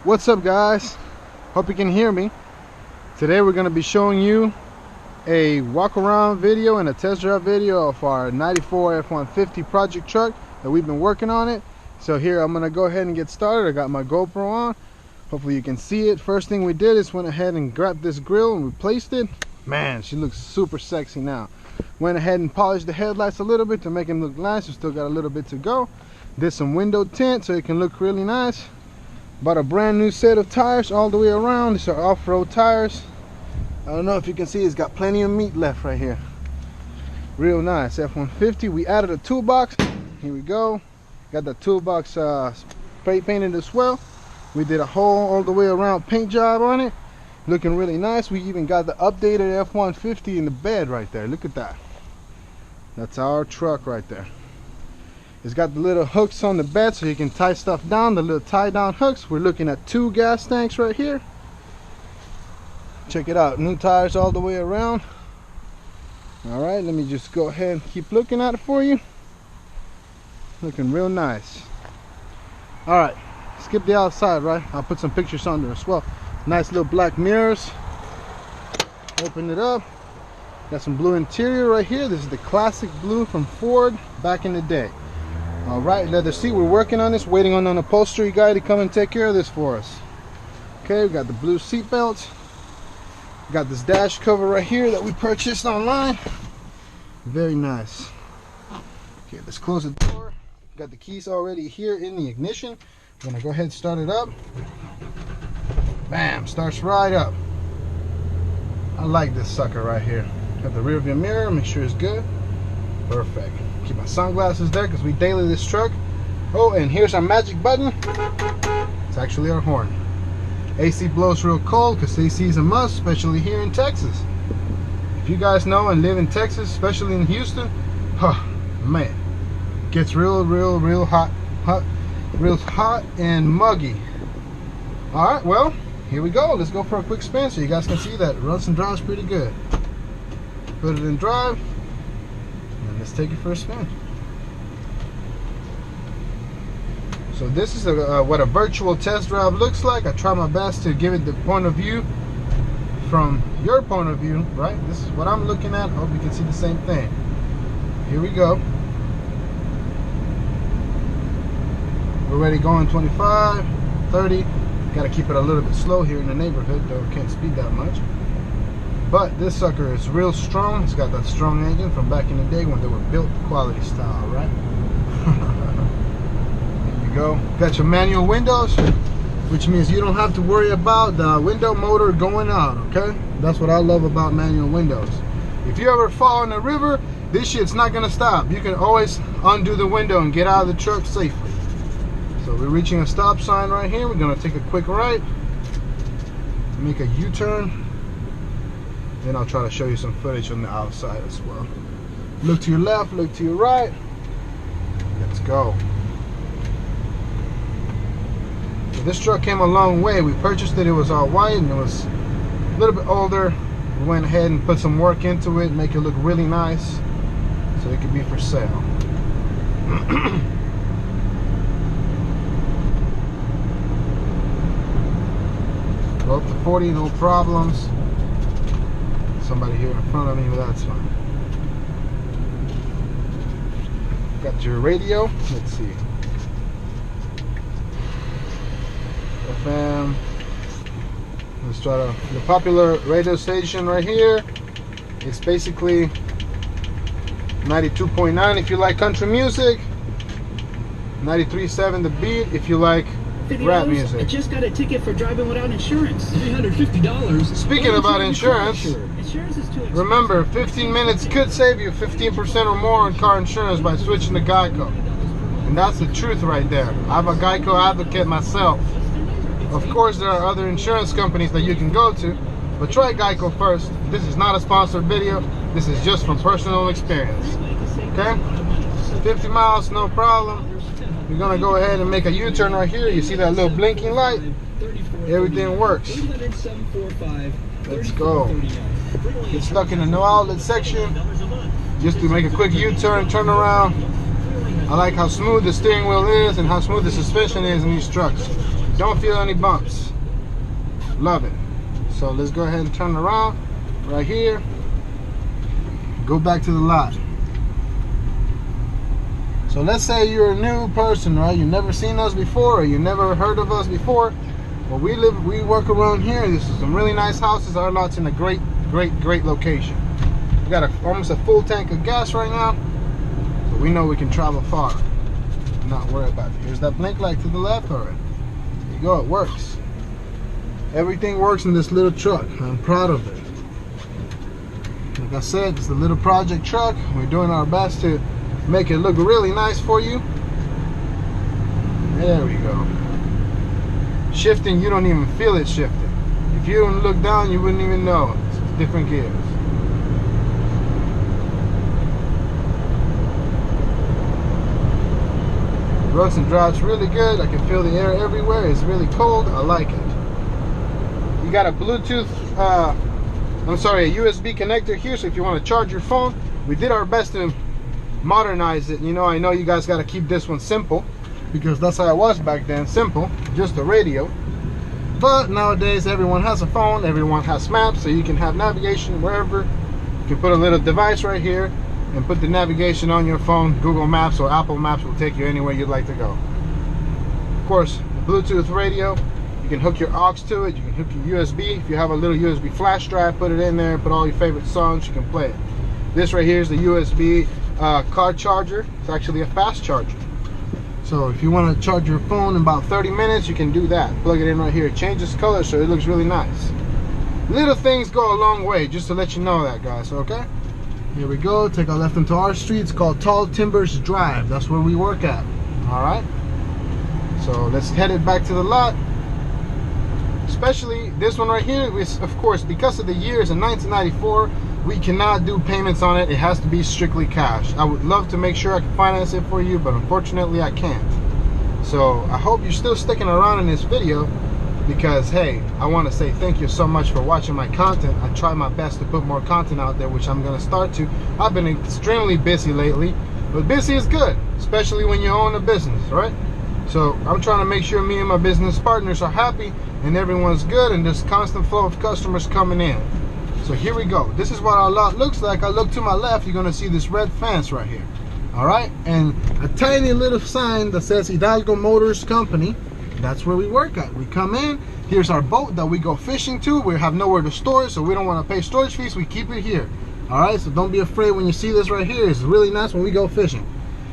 What's up, guys? Hope you can hear me. Today we're going to be showing you a walk around video and a test drive video of our 94 F-150 project truck that we've been working on it. So here I'm going to go ahead and get started. I got my GoPro on. Hopefully you can see it. First thing we did is went ahead and grabbed this grill and replaced it. Man, she looks super sexy now. Went ahead and polished the headlights a little bit to make them look nice. We still got a little bit to go. Did some window tint so it can look really nice. Bought a brand new set of tires all the way around. These are off-road tires. I don't know if you can see, it's got plenty of meat left right here. Real nice F-150. We added a toolbox. Here we go. Got the toolbox spray painted as well. We did a whole all the way around paint job on it. Looking really nice. We even got the updated F-150 in the bed right there. Look at that. That's our truck right there. It's got the little hooks on the bed so you can tie stuff down, the little tie down hooks. We're looking at 2 gas tanks right here. Check it out, new tires all the way around. All right, let me just go ahead and keep looking at it for you. Looking real nice. All right, skip the outside, right? I'll put some pictures on there as well. Nice little black mirrors. Open it up. Got some blue interior right here. This is the classic blue from Ford back in the day. All right, leather seat. We're working on this, waiting on an upholstery guy to come and take care of this for us. Okay, we got the blue seat belts. Got this dash cover right here that we purchased online. Very nice. Okay, let's close the door. Got the keys already here in the ignition. I'm gonna go ahead and start it up. Bam, starts right up. I like this sucker right here. Got the rear view mirror, make sure it's good. Perfect. Keep my sunglasses there because we daily this truck. Oh, and here's our magic button. It's actually our horn. AC blows real cold because AC is a must, especially here in Texas. If you guys know and live in Texas, especially in Houston, oh man, gets real hot and muggy. All right, well, here we go. Let's go for a quick spin so you guys can see that it runs and drives pretty good. Put it in drive. Let's take it for a spin. So this is what a virtual test drive looks like. I try my best to give it the point of view from your point of view, right? This is what I'm looking at. Hope you can see the same thing. Here we go. We're ready going 25, 30. Got to keep it a little bit slow here in the neighborhood, though we can't speed that much. But this sucker is real strong. It's got that strong engine from back in the day when they were built quality style, right? There you go. Got your manual windows, which means you don't have to worry about the window motor going out, okay? That's what I love about manual windows. If you ever fall in the river, this shit's not gonna stop. You can always undo the window and get out of the truck safely. So we're reaching a stop sign right here. We're gonna take a quick right, make a U-turn. Then I'll try to show you some footage on the outside as well. Look to your left, look to your right. Let's go. So this truck came a long way. We purchased it, it was all white and it was a little bit older. We went ahead and put some work into it, make it look really nice so it could be for sale. Go up to 40, no problems. Somebody here in front of me, but that's fine. Got your radio. Let's see. FM. Let's try the popular radio station right here. It's basically 92.9 if you like country music. 93.7 The Beat if you like rap music. I just got a ticket for driving without insurance. $350. Speaking about insurance, remember 15 minutes could save you 15% or more on car insurance by switching to Geico. And that's the truth right there. I'm a Geico advocate myself. Of course there are other insurance companies that you can go to, but try Geico first. This is not a sponsored video. This is just from personal experience. Okay? 50 miles, no problem. We're gonna go ahead and make a U-turn right here. You see that little blinking light? Everything works. Let's go. Get stuck in the no outlet section. Just to make a quick U-turn, turn around. I like how smooth the steering wheel is and how smooth the suspension is in these trucks. Don't feel any bumps. Love it. So let's go ahead and turn around right here. Go back to the lot. So let's say you're a new person, right? You've never seen us before, or you never heard of us before. Well, we work around here. This is some really nice houses. Our lot's in a great location. We got almost a full tank of gas right now, so we know we can travel far. Not worry about it. Here's that blink light to the left. All right, there you go. It works. Everything works in this little truck. I'm proud of it. Like I said, it's a little project truck. We're doing our best to make it look really nice for you. There we go. Shifting, you don't even feel it shifting. If you don't look down, you wouldn't even know. It's different gears. Runs and drives really good. I can feel the air everywhere. It's really cold. I like it. You got a Bluetooth, a USB connector here, so if you want to charge your phone, we did our best to modernize it. You know, I know you guys got to keep this one simple, because that's how it was back then, simple, just a radio. But nowadays everyone has a phone, everyone has maps, so you can have navigation wherever. You can put a little device right here and put the navigation on your phone. Google Maps or Apple Maps will take you anywhere you'd like to go. Of course, the Bluetooth radio, you can hook your aux to it, you can hook your USB. If you have a little USB flash drive, put it in there, put all your favorite songs, you can play it. This right here is the USB car charger. It's actually a fast charger. So if you want to charge your phone in about 30 minutes, you can do that. Plug it in right here. It changes color, so it looks really nice. Little things go a long way, just to let you know that, guys, okay? Here we go. Take our left into our street. It's called Tall Timbers Drive. That's where we work at. All right? So let's head it back to the lot. Especially this one right here, is, of course, because of the years in 1994, we cannot do payments on it. It has to be strictly cash. I would love to make sure I can finance it for you, but unfortunately I can't. So I hope you're still sticking around in this video, because hey, I want to say thank you so much for watching my content. I try my best to put more content out there, which I'm going to start to. I've been extremely busy lately, but busy is good, especially when you own a business, right? So I'm trying to make sure me and my business partners are happy and everyone's good, and there's constant flow of customers coming in. So here we go. This is what our lot looks like. I look to my left, you're gonna see this red fence right here. All right, and a tiny little sign that says Hidalgo Motors Company. That's where we work at. We come in, here's our boat that we go fishing to. We have nowhere to store it, so we don't want to pay storage fees. We keep it here. All right, so don't be afraid when you see this right here. It's really nice when we go fishing.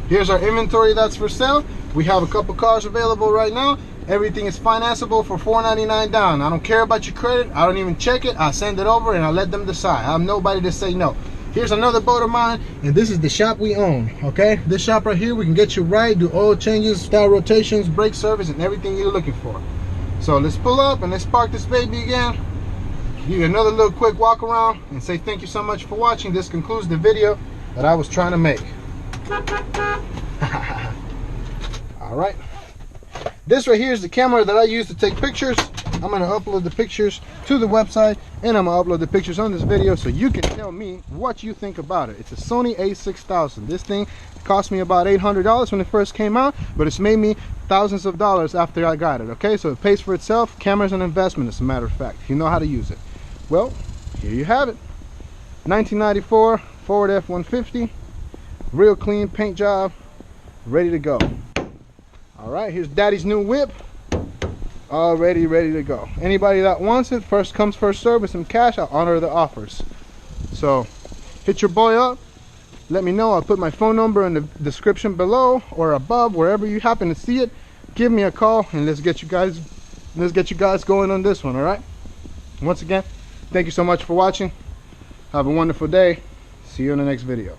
Here's our inventory that's for sale. We have a couple cars available right now. Everything is financeable for $499 down. I don't care about your credit. I don't even check it. I send it over and I let them decide. I'm nobody to say no. Here's another boat of mine, and this is the shop we own, okay? This shop right here, we can get you right, do oil changes, style rotations, brake service, and everything you're looking for. So let's pull up and let's park this baby again. Give you another little quick walk around and say thank you so much for watching. This concludes the video that I was trying to make. All right. This right here is the camera that I use to take pictures. I'm going to upload the pictures to the website, and I'm going to upload the pictures on this video so you can tell me what you think about it. It's a Sony a6000. This thing cost me about $800 when it first came out, but it's made me thousands of dollars after I got it, okay? So it pays for itself. Camera's an investment, as a matter of fact, if you know how to use it. Well, here you have it. 1994 Ford F-150. Real clean paint job. Ready to go. All right, here's Daddy's new whip. Already ready to go. Anybody that wants it, first comes, first serve. With some cash, I'll honor the offers. So hit your boy up. Let me know. I'll put my phone number in the description below or above, wherever you happen to see it. Give me a call and let's get you guys going on this one. All right. Once again, thank you so much for watching. Have a wonderful day. See you in the next video.